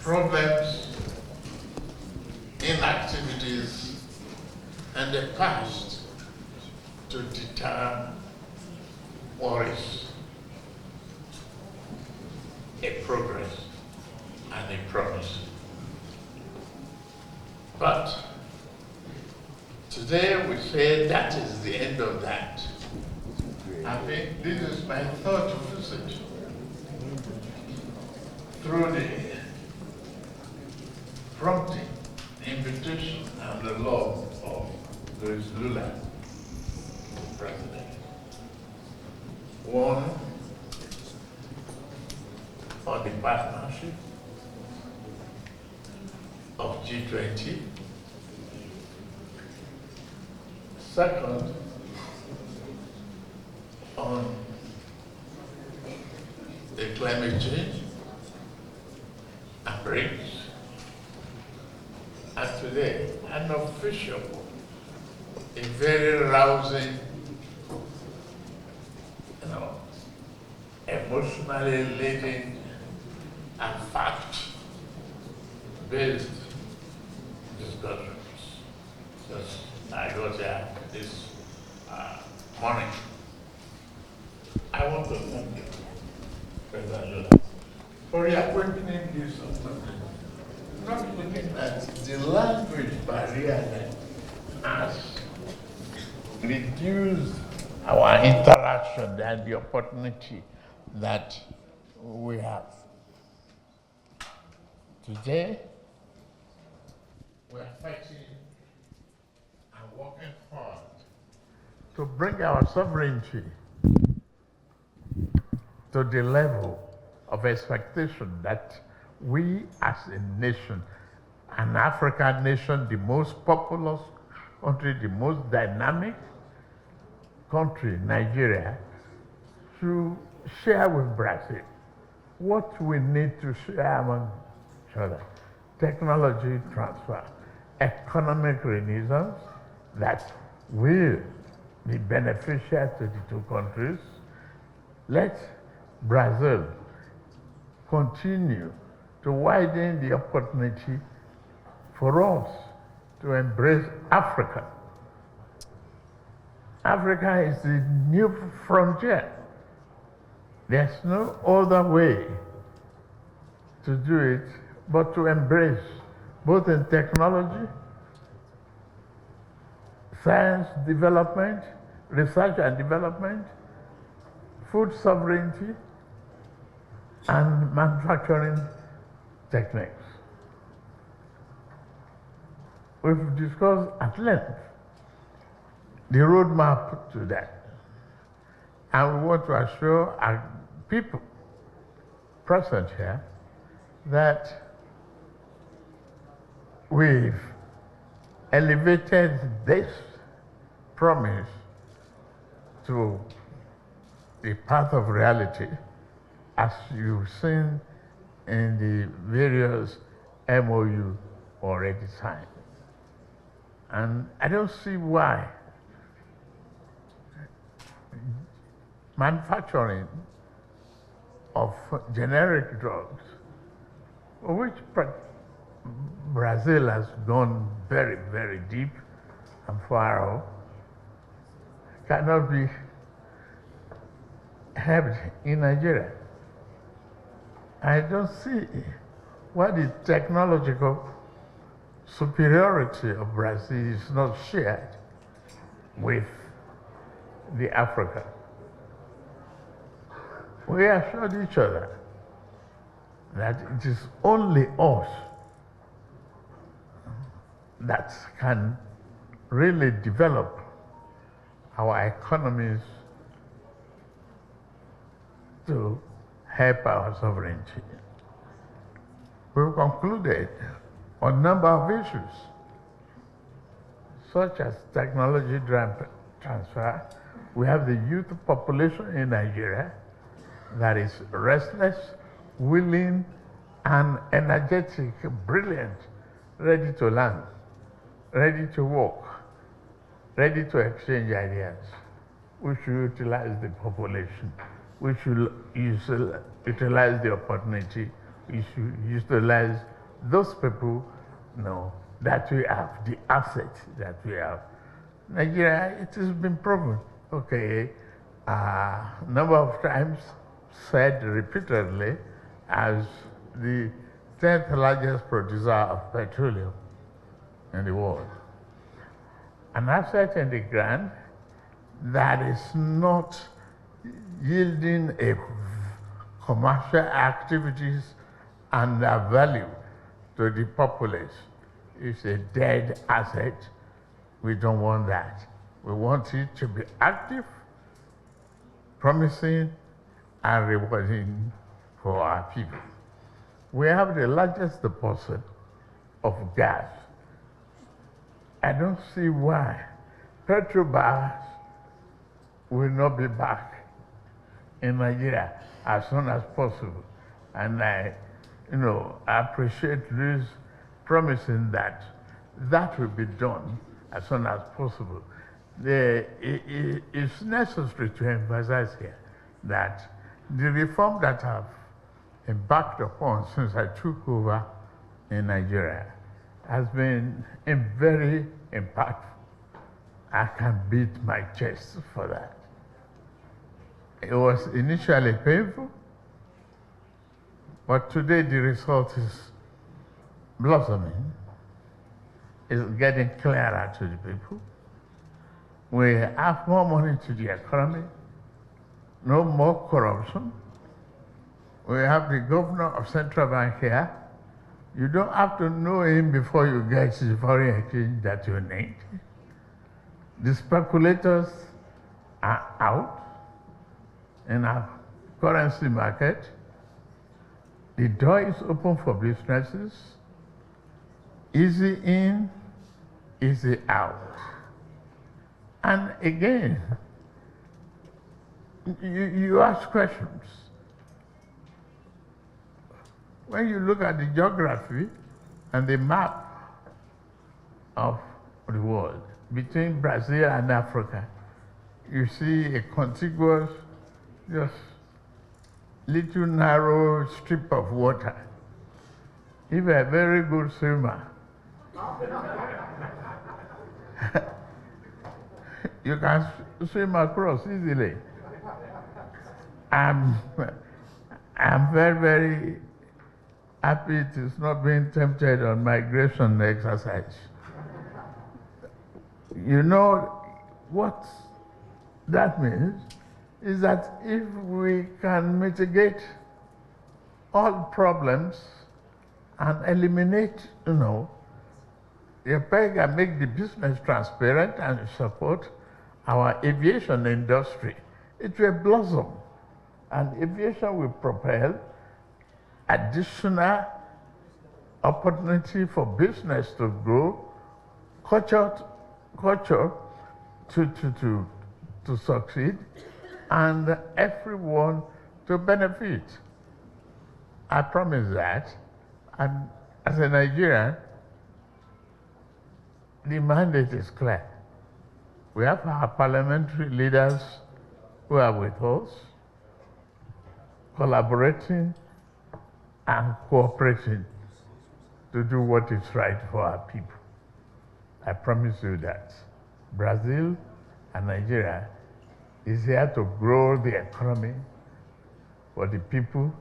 problems, inactivities, and the past to deter worries, a progress, and a promise. But today we say that is the end of that. I think this is my third visit through the prompting, invitation, and the love of Louis Lula, the president. One, on the partnership of G20. Second, on the climate change and BRICS. And today, an official, a very rousing, emotionally leading and fact-based discussions. Because I got here this morning. I want to thank you, President Lula, for reacquainting this on something. Not looking at the language barrier that has reduced our interaction and the opportunity that we have. Today, we are fighting and working hard to bring our sovereignty to the level of expectation that we as a nation, an African nation, the most populous country, the most dynamic country, Nigeria, to share with Brazil what we need to share among each other. Technology transfer, economic renaissance that will be beneficial to the two countries. Let Brazil continue to widen the opportunity for us to embrace Africa. Africa is the new frontier. There's no other way to do it but to embrace, both in technology, science development, research and development, food sovereignty, and manufacturing techniques. We've discussed at length the roadmap to that. And we want to assure our people present here that we've elevated this promise to the path of reality, as you've seen in the various MOU already signed. And I don't see why manufacturing of generic drugs, which Brazil has gone very, very deep and far off, cannot be helped in Nigeria. I don't see why the technological superiority of Brazil is not shared with the Africa. We assured each other that it is only us that can really develop our economies to help our sovereignty. We've concluded on a number of issues, such as technology transfer. We have the youth population in Nigeria that is restless, willing, and energetic, brilliant, ready to learn, ready to work, ready to exchange ideas. We should utilize the population. We should utilize the opportunity. We should utilize those people know that we have, the assets that we have. Nigeria, it has been proven, okay, number of times said repeatedly as the 10th largest producer of petroleum in the world. An asset in the ground that is not yielding a commercial activities and a value to the populace is a dead asset. We don't want that. We want it to be active, promising, and rewarding for our people. We have the largest deposit of gas. I don't see why Petrobras will not be back in Nigeria as soon as possible. And I appreciate Luis promising that that will be done as soon as possible. It's necessary to emphasize here that the reform that I've embarked upon since I took over in Nigeria has been very impactful. I can beat my chest for that. It was initially painful, but today the result is blossoming. It's getting clearer to the people. We have more money to the economy, no more corruption. We have the governor of Central Bank here. You don't have to know him before you get the foreign exchange that you need. The speculators are out in our currency market. The door is open for businesses. Easy in, easy out. And again, you ask questions. When you look at the geography and the map of the world between Brazil and Africa, you see a contiguous, just little narrow strip of water. If you're a very good swimmer, you can swim across easily. I'm very, very happy it is not being tempted on migration exercise. You know what that means is that if we can mitigate all problems and eliminate, the peg and make the business transparent and support our aviation industry, it will blossom. And aviation will propel additional opportunity for business to grow, culture to succeed, and everyone to benefit. I promise that. And as a Nigerian, the mandate is clear. We have our parliamentary leaders who are with us, collaborating and cooperating to do what is right for our people. I promise you that Brazil and Nigeria is here to grow the economy for the people